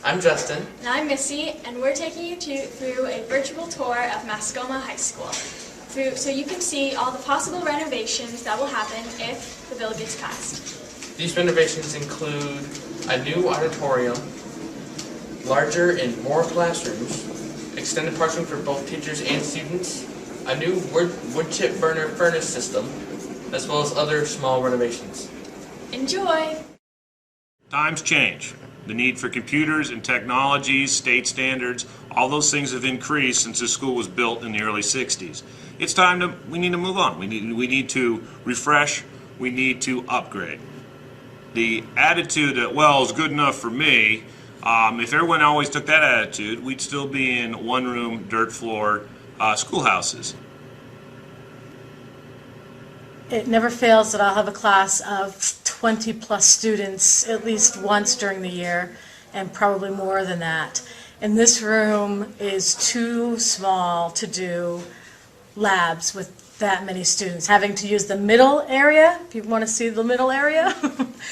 I'm Justin. And I'm Missy, and we're taking you through a virtual tour of Mascoma High School, so you can see all the possible renovations that will happen if the bill gets passed. These renovations include a new auditorium, larger and more classrooms, extended parking for both teachers and students, a new wood chip burner furnace system, as well as other small renovations. Enjoy! Times change. The need for computers and technologies, state standards, all those things have increased since this school was built in the early 60s. It's time we need to move on. We need to refresh, we need to upgrade. The attitude that, well, is good enough for me, if everyone always took that attitude, we'd still be in one-room, dirt floor schoolhouses. It never fails that I'll have a class of 20 plus students at least once during the year, and probably more than that. And this room is too small to do labs with that many students. Having to use the middle area, if you want to see the middle area,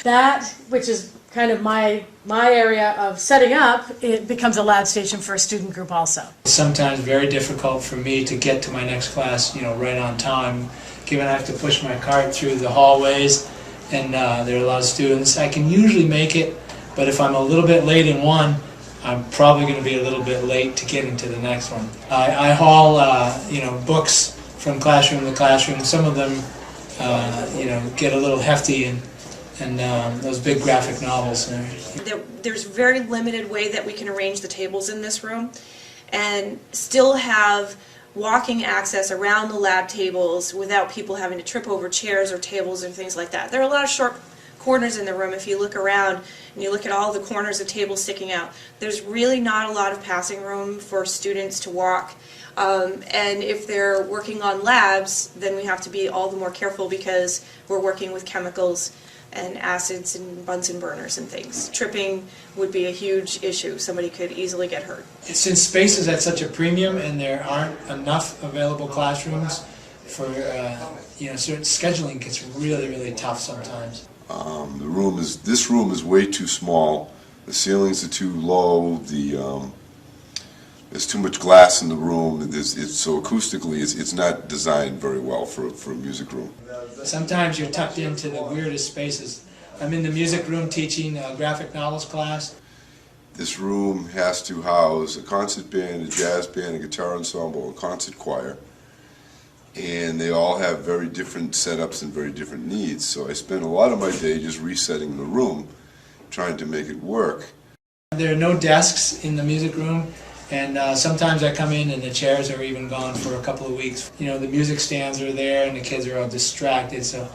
that, which is kind of my area of setting up, it becomes a lab station for a student group also. It's sometimes very difficult for me to get to my next class, right on time, given I have to push my cart through the hallways and there are a lot of students. I can usually make it, but if I'm a little bit late in one, I'm probably going to be a little bit late to getting to the next one. I haul, books from classroom to classroom. Some of them, get a little hefty, and those big graphic novels. There's very limited way that we can arrange the tables in this room and still have walking access around the lab tables without people having to trip over chairs or tables or things like that. There are a lot of short corners in the room. If you look around and you look at all the corners of tables sticking out, there's really not a lot of passing room for students to walk. And if they're working on labs, then we have to be all the more careful because we're working with chemicals and acids and Bunsen burners and things. Tripping would be a huge issue. Somebody could easily get hurt. Since space is at such a premium and there aren't enough available classrooms for, certain scheduling gets really, really tough sometimes. This room is way too small. The ceilings are too low. There's too much glass in the room. So acoustically, it's not designed very well for a music room. Sometimes you're tucked into the weirdest spaces. I'm in the music room teaching a graphic novels class. This room has to house a concert band, a jazz band, a guitar ensemble, a concert choir. And they all have very different setups and very different needs. So I spend a lot of my day just resetting the room, trying to make it work. There are no desks in the music room. And sometimes I come in and the chairs are even gone for a couple of weeks. The music stands are there and the kids are all distracted. So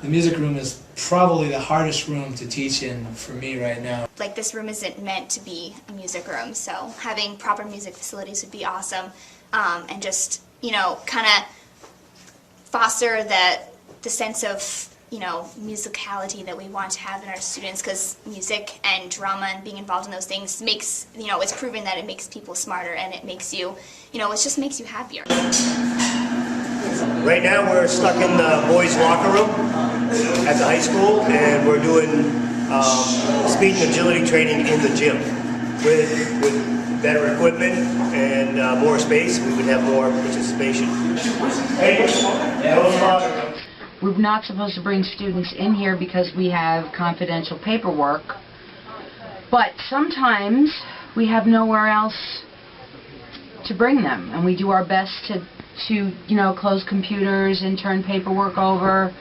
the music room is probably the hardest room to teach in for me right now. Like, this room isn't meant to be a music room, so having proper music facilities would be awesome, and just, kind of foster the sense of, musicality that we want to have in our students, because music and drama and being involved in those things makes, it's proven that it makes people smarter, and it makes you, it just makes you happier. Right now we're stuck in the boys' locker room at the high school, and we're doing speed and agility training in the gym. With better equipment and more space, we would have more participation. Hey, we're not supposed to bring students in here because we have confidential paperwork, but sometimes we have nowhere else to bring them, and we do our best to close computers and turn paperwork over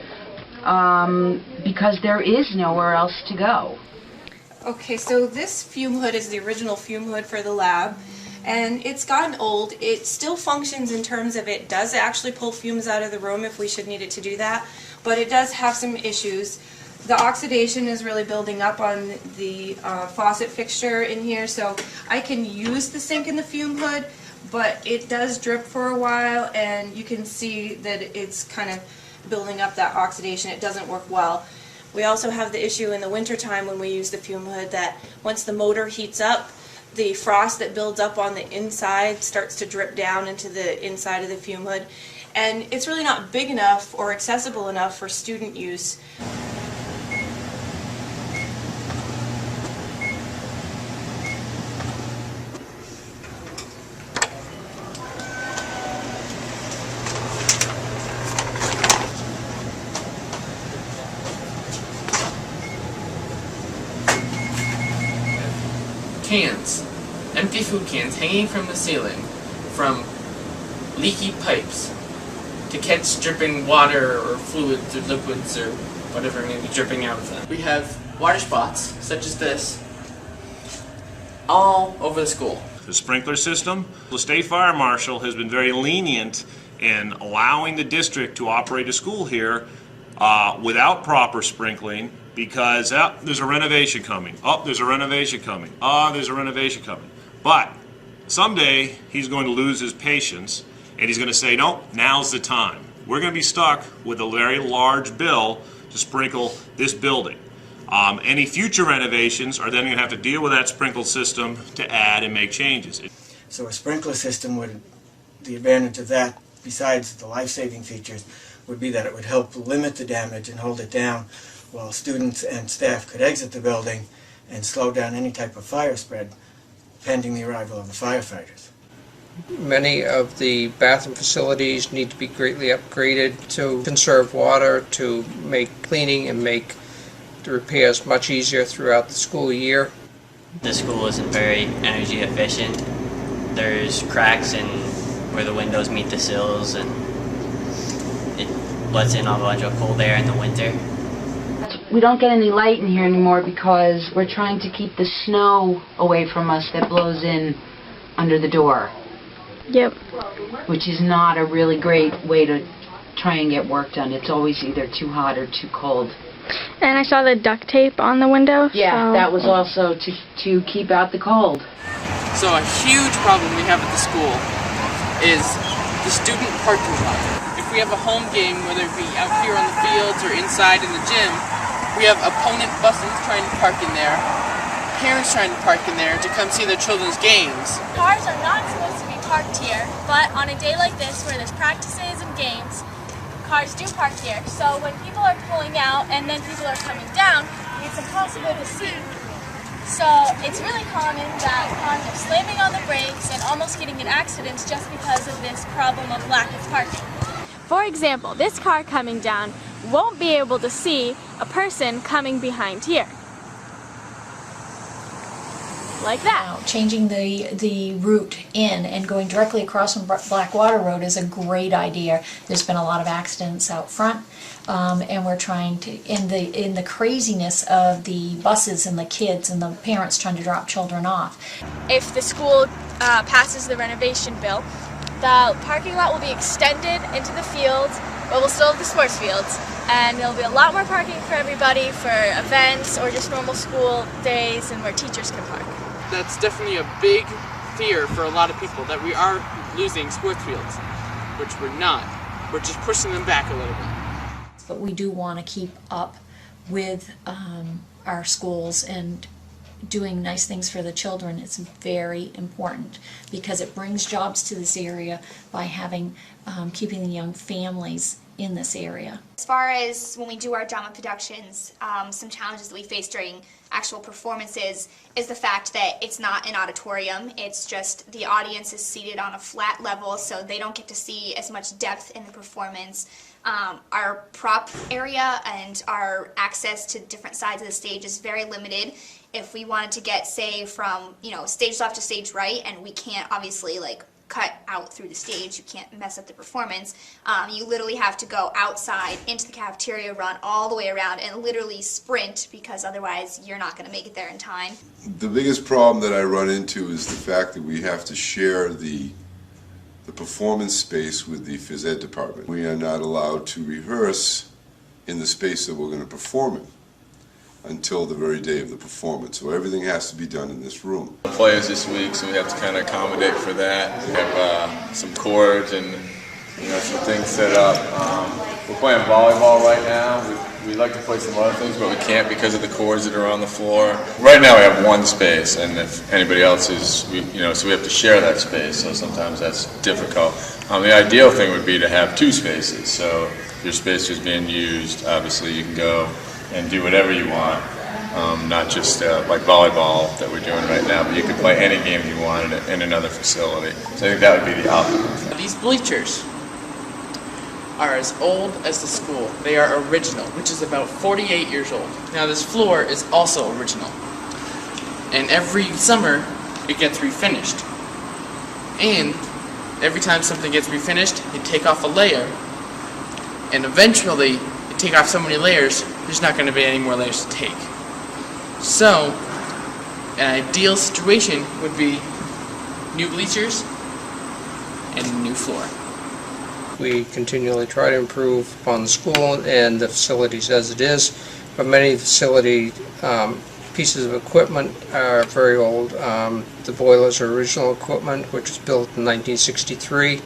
because there is nowhere else to go. Okay, so this fume hood is the original fume hood for the lab, and it's gotten old. It still functions in terms of it does actually pull fumes out of the room if we should need it to do that, but it does have some issues. The oxidation is really building up on the faucet fixture in here, so I can use the sink in the fume hood, but it does drip for a while, and you can see that it's kind of building up that oxidation. It doesn't work well. We also have the issue in the wintertime when we use the fume hood that once the motor heats up, the frost that builds up on the inside starts to drip down into the inside of the fume hood, and it's really not big enough or accessible enough for student use. cans, empty food cans hanging from the ceiling from leaky pipes to catch dripping water or fluids or liquids or whatever may be dripping out of them. We have water spots, such as this, all over the school. The sprinkler system, the state fire marshal has been very lenient in allowing the district to operate a school here without proper sprinkling because there's a renovation coming. There's a renovation coming. There's a renovation coming. But someday he's going to lose his patience and he's going to say, no, now's the time. We're going to be stuck with a very large bill to sprinkle this building. Any future renovations are then going to have to deal with that sprinkle system to add and make changes. So a sprinkler system would, the advantage of that, besides the life-saving features, would be that it would help limit the damage and hold it down while students and staff could exit the building and slow down any type of fire spread pending the arrival of the firefighters. Many of the bathroom facilities need to be greatly upgraded to conserve water, to make cleaning and make the repairs much easier throughout the school year. The school isn't very energy efficient. There's cracks in where the windows meet the sills and it lets in a bunch of cold air in the winter. We don't get any light in here anymore because we're trying to keep the snow away from us that blows in under the door. Yep. Which is not a really great way to try and get work done. It's always either too hot or too cold. And I saw the duct tape on the window. Yeah, that was also to keep out the cold. So a huge problem we have at the school is the student parking lot. If we have a home game, whether it be out here on the fields or inside in the gym, we have opponent buses trying to park in there, parents trying to park in there to come see their children's games. Cars are not supposed to be parked here, but on a day like this where there's practices and games, cars do park here. So when people are pulling out and then people are coming down, it's impossible to see. So it's really common that cars are slamming on the brakes and almost getting in accidents just because of this problem of lack of parking. For example, this car coming down won't be able to see a person coming behind here. Like that. Changing the route in and going directly across from Blackwater Road is a great idea. There's been a lot of accidents out front, and we're trying to, in the craziness of the buses and the kids and the parents trying to drop children off. If the school passes the renovation bill, the parking lot will be extended into the fields, but we'll still have the sports fields, and there'll be a lot more parking for everybody for events or just normal school days and where teachers can park. That's definitely a big fear for a lot of people, that we are losing sports fields, which we're not. We're just pushing them back a little bit. But we do want to keep up with our schools and doing nice things for the children. It's very important because it brings jobs to this area by having keeping the young families in this area. As far as when we do our drama productions, some challenges that we face during actual performances is the fact that it's not an auditorium. It's just the audience is seated on a flat level, so they don't get to see as much depth in the performance. Our prop area and our access to different sides of the stage is very limited. If we wanted to get, say, from stage left to stage right, and we can't obviously cut out through the stage, you can't mess up the performance. You literally have to go outside into the cafeteria, run all the way around, and literally sprint, because otherwise you're not going to make it there in time. The biggest problem that I run into is the fact that we have to share the performance space with the phys ed department. We are not allowed to rehearse in the space that we're going to perform in until the very day of the performance. So everything has to be done in this room. Players this week, so we have to kind of accommodate for that. We have some cords and some things set up. We're playing volleyball right now. We'd like to play some other things, but we can't because of the cords that are on the floor. Right now we have one space, and if anybody else is, so we have to share that space, so sometimes that's difficult. The ideal thing would be to have two spaces, so if your space is being used, obviously you can go and do whatever you want, not just like volleyball that we're doing right now, but you can play any game you want in another facility. So I think that would be the optimal. These bleachers are as old as the school. They are original, which is about 48 years old. Now this floor is also original. and every summer it gets refinished. And every time something gets refinished, you take off a layer, and eventually you take off so many layers, there's not going to be any more layers to take. So, an ideal situation would be new bleachers and a new floor. We continually try to improve upon the school and the facilities as it is, but many facility pieces of equipment are very old. The boilers are original equipment, which was built in 1963.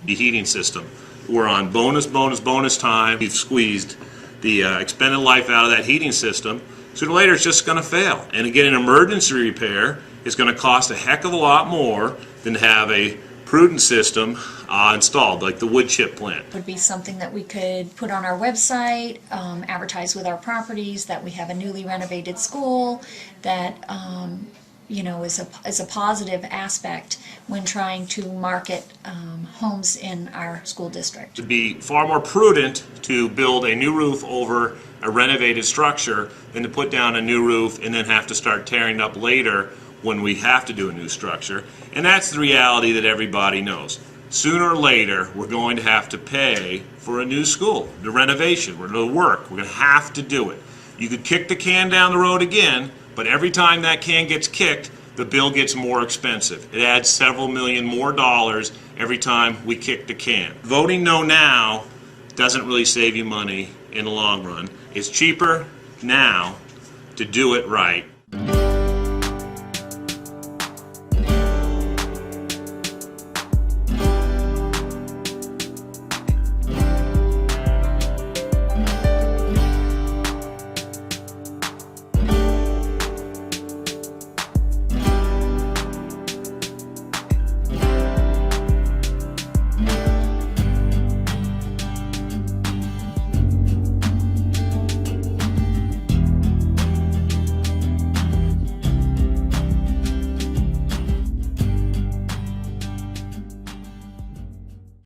The heating system. We're on bonus time. We've squeezed the expended life out of that heating system. Sooner or later it's just going to fail. And again, an emergency repair is going to cost a heck of a lot more than to have a prudent system installed, like the wood chip plant. Would be something that we could put on our website, advertise with our properties, that we have a newly renovated school, that you know, is a positive aspect when trying to market homes in our school district. It would be far more prudent to build a new roof over a renovated structure than to put down a new roof and then have to start tearing up later when we have to do a new structure. And that's the reality that everybody knows. Sooner or later, we're going to have to pay for a new school, the renovation, we're going to work, we're going to have to do it. You could kick the can down the road again, but every time that can gets kicked, the bill gets more expensive. It adds several million more dollars every time we kick the can. Voting no now doesn't really save you money in the long run. It's cheaper now to do it right.